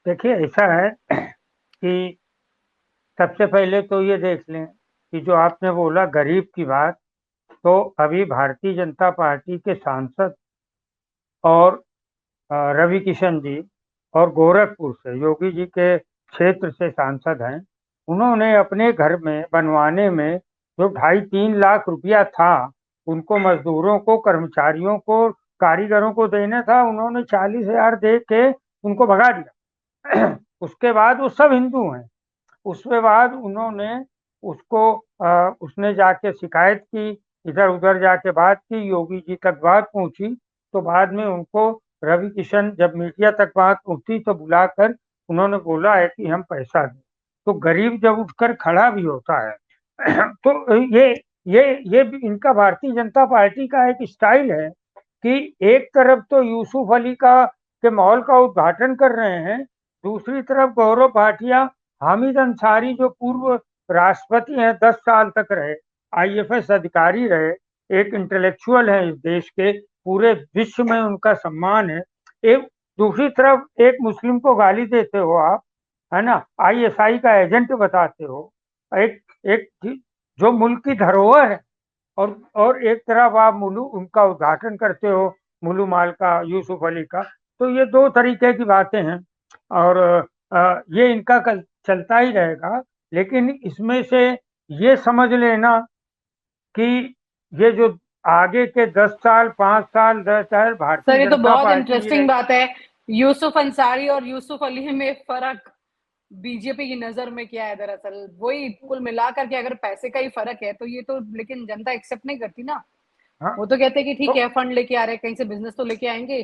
देखिए, ऐसा है कि सबसे पहले तो ये देख लें कि जो आपने बोला गरीब की बात, तो अभी भारतीय जनता पार्टी के सांसद और रवि किशन जी और गोरखपुर से योगी जी के क्षेत्र से सांसद हैं। उन्होंने अपने घर में बनवाने में जो 2.5-3 लाख रुपया था, उनको मजदूरों को, कर्मचारियों को, कारीगरों को देना था, उन्होंने 40,000 दे के उनको भगा दिया। उसके बाद वो सब हिंदू हैं। उसके बाद उन्होंने उसको उसने जाके शिकायत की, इधर उधर जाके बात की, योगी जी तक बात पहुंची। तो बाद में उनको रवि किशन, जब मीडिया तक बात पहुंची तो बुलाकर उन्होंने बोला है कि हम पैसा दें। तो गरीब जब उठकर खड़ा भी होता है तो ये भी इनका भारतीय जनता पार्टी का एक स्टाइल है कि एक तरफ तो यूसुफ अली का के मॉल का उद्घाटन कर रहे हैं, दूसरी तरफ गौरव भाटिया, हामिद अंसारी जो पूर्व राष्ट्रपति हैं, 10 साल तक रहे, आईएफएस अधिकारी रहे, एक इंटेलेक्चुअल है इस देश के, पूरे विश्व में उनका सम्मान है। एक दूसरी तरफ एक मुस्लिम को गाली देते हो आप, है ना, आईएसआई का एजेंट बताते हो। एक एक जो मुल्क की धरोहर है, और एक तरफ आप मुलू उनका उद्घाटन करते हो, मुलू माल का, यूसुफ अली का। तो ये दो तरीके की बातें हैं, और ये इनका कल चलता ही रहेगा। लेकिन इसमें से ये समझ लेना कि ये जो आगे के 10 साल, 5 साल, 10 साल भारतीय सर ये तो जनता बहुत पार्टी ही इंटरेस्टिंग रहे। बात है। यूसुफ अंसारी और यूसुफ अली में फर्क बीजेपी की नजर में क्या है? दरअसल वही कुल मिलाकर के अगर पैसे का ही फर्क है तो ये तो, लेकिन जनता एक्सेप्ट नहीं करती ना। हाँ, वो तो कहते हैं कि ठीक तो है, फंड लेके आ रहे हैं, कहीं से बिजनेस तो लेके आएंगे,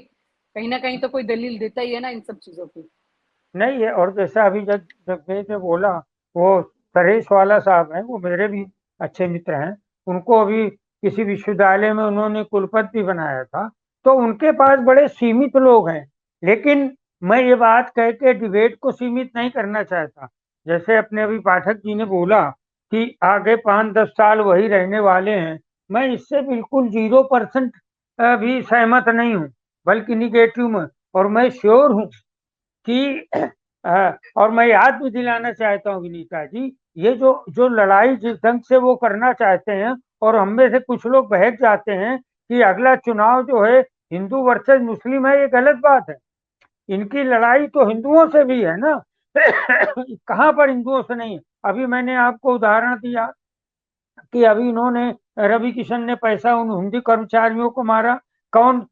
कहीं ना कहीं तो कोई दलील देता ही है ना इन सब चीजों की। नहीं है। और जैसा अभी जब जगदेव ने बोला, वो सरेश वाला साहब हैं, वो मेरे भी अच्छे मित्र हैं। उनको अभी किसी विश्वविद्यालय में उन्होंने कुलपति बनाया था। तो उनके पास बड़े सीमित लोग हैं। लेकिन मैं ये बात कह के डिबेट को सीमित नहीं करना चाहता। जैसे अपने अभी पाठक जी ने बोला कि आगे 5-10 साल वही रहने वाले हैं, मैं इससे बिल्कुल 0% भी सहमत नहीं हूँ, बल्कि निगेटिव में। और मैं श्योर हूँ कि और मैं याद भी दिलाना चाहता हूँ विनीता जी, ये जो जो लड़ाई जिस ढंग से वो करना चाहते हैं, और हम में से कुछ लोग बहक जाते हैं कि अगला चुनाव जो है हिंदू वर्सेस मुस्लिम है, ये गलत बात है। इनकी लड़ाई तो हिंदुओं से भी है ना। कहाँ पर हिंदुओं से नहीं है? अभी मैंने आपको उदाहरण दिया कि अभी इन्होंने, रवि किशन ने पैसा उन हिंदी कर्मचारियों को मारा। कौन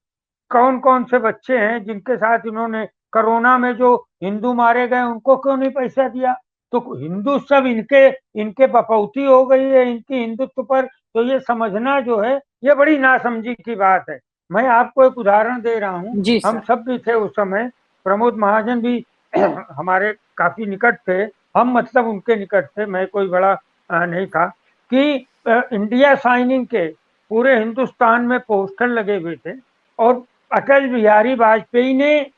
कौन कौन से बच्चे हैं जिनके साथ इन्होंने कोरोना में जो हिंदू मारे गए, उनको क्यों नहीं पैसा दिया? तो हिंदू सब इनके इनके बपौती हो गई है इनकी हिंदुत्व पर। तो ये समझना जो है, ये बड़ी नासमझी की बात है। मैं आपको एक उदाहरण दे रहा हूँ। जी हम सर। सब भी थे उस समय, प्रमोद महाजन भी हमारे काफी निकट थे। हम मतलब उनके निकट थे, मैं कोई बड़ा नहीं था। कि इंडिया साइनिंग के पूरे हिंदुस्तान में पोस्टर लगे हुए थे, और अटल बिहारी वाजपेयी ने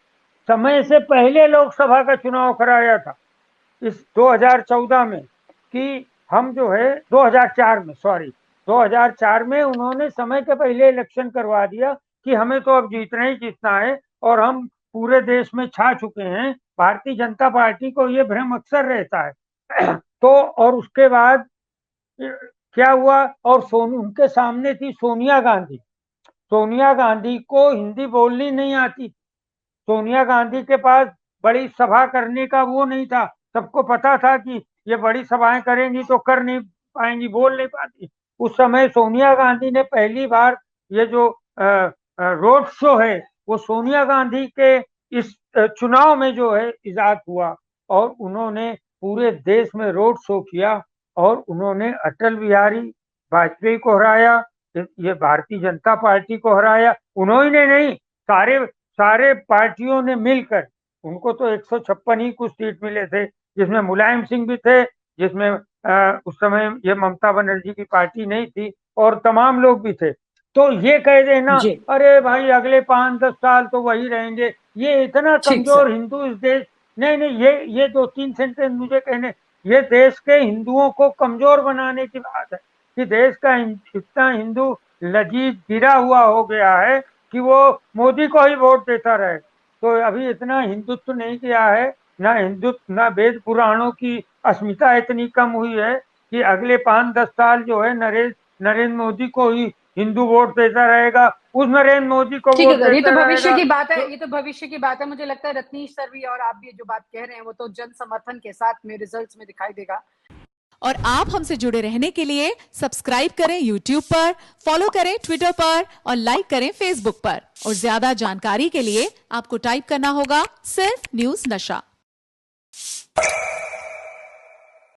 समय से पहले लोकसभा का चुनाव कराया था, इस 2014 में। कि हम जो है 2004 में, सॉरी, 2004 में उन्होंने समय के पहले इलेक्शन करवा दिया कि हमें तो अब जीतना ही जीतना है, और हम पूरे देश में छा चुके हैं। भारतीय जनता पार्टी को ये भ्रम अक्सर रहता है। तो और उसके बाद क्या हुआ? और उनके सामने थी सोनिया गांधी। सोनिया गांधी को हिंदी बोलनी नहीं आती। सोनिया गांधी के पास बड़ी सभा करने का वो नहीं था। सबको पता था कि ये बड़ी सभाएं करेंगी तो कर नहीं पाएंगी, बोल नहीं पाती। उस समय सोनिया गांधी ने पहली बार ये जो रोड शो है, वो सोनिया गांधी के इस चुनाव में जो है इजाद हुआ। और उन्होंने पूरे देश में रोड शो किया, और उन्होंने अटल बिहारी वाजपेयी को हराया, ये भारतीय जनता पार्टी को हराया। उन्होंने नहीं, सारे सारे पार्टियों ने मिलकर। उनको तो 156 ही कुछ सीट मिले थे, जिसमें मुलायम सिंह भी थे, जिसमें उस समय ये ममता बनर्जी की पार्टी नहीं थी, और तमाम लोग भी थे। तो ये कह देना, जी। अरे भाई अगले 5-10 साल तो वही रहेंगे, ये इतना ठीक कमजोर सर। हिंदू इस देश। नहीं नहीं, ये 2-3 सेंटेंस मुझे कहने, ये देश के हिंदुओं को कमजोर बनाने की बात है। कि देश का इतना हिंदू लजीज गिरा हुआ हो गया है कि वो मोदी को ही वोट देता रहे। तो अभी इतना हिंदुत्व नहीं किया है, ना हिंदुत्व ना वेद पुराणों की अस्मिता इतनी कम हुई है कि अगले 5-10 साल जो है नरेंद्र मोदी को ही हिंदू वोट देता रहेगा, उस नरेंद्र मोदी को ठीक है वोट सर, ये तो देता भविष्य रहेगा। की बात है, तो ये तो भविष्य की बात है। मुझे लगता है रत्नीश सर भी और आप भी जो बात कह रहे हैं वो तो जन समर्थन के साथ में रिजल्ट्स में दिखाई देगा। और आप हमसे जुड़े रहने के लिए सब्सक्राइब करें YouTube पर, फॉलो करें ट्विटर पर और लाइक करें फेसबुक पर। और ज्यादा जानकारी के लिए आपको टाइप करना होगा सिर्फ न्यूज नशा।